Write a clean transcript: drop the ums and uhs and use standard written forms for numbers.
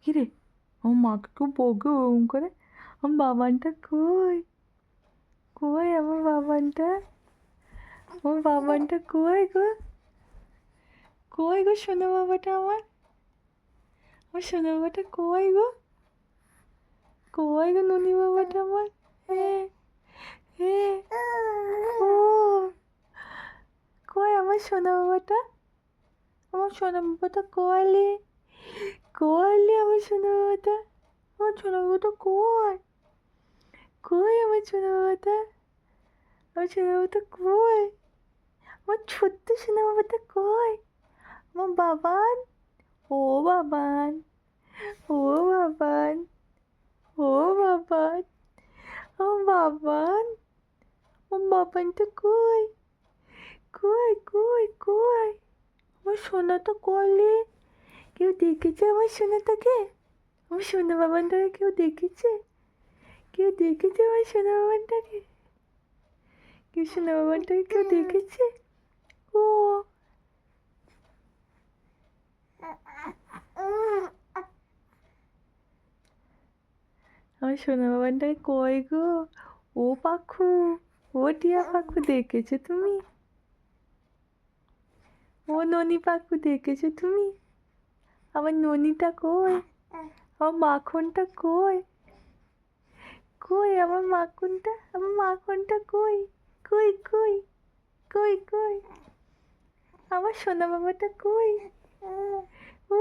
কিরে আমার মাকে কেউ বকে ওরম করে? আমার বাবানটা কই? কই আমার বাবানটা? আমার বাবানটা কই গো? কই গো সোনা বাবাটা আমার? আমার সোনা বাবাটা কই গো? কই গো ননি বাবাটা আমার? হ্যাঁ হ্যাঁ ও কই আমার সোনা বাবাটা? আমার সোনা বাবাটা কইলে? কইলে আমার সোনা বাবাটা? আমার সোনা বাবাটা কই? কই আমার সোনা বাবাটা? আমার সোনা বাবাটা কই? আমার ছোট্ট সোনা বাবাটা কই? আমার বাবান, ও বাবান, ও বাবান, ও বাবান, ও বাবান, ও বাবানটা কই? কই কই কই? আমার সোনাটা কইলে? কেউ দেখেছে আমার সোনাটাকে? আমার সোনা বাবানটাকে কেউ দেখেছে? কেউ দেখেছে আমার সোনা বাবানটাকে? কেউ সোনা বাবানটাকে কেউ দেখেছে? ও আমার সোনা বাবানটাকে কই গো? ও পাখু, ও টিয়া পাখু দেখেছো তুমি? ও ননি পাখু দেখেছো তুমি? আমার ননিটা কই? আমার মাখনটা কই? কই আমার মাখনটা? আমার মাখনটা কই? কই কই কই কই? আমার সোনা বাবাটা কই? ও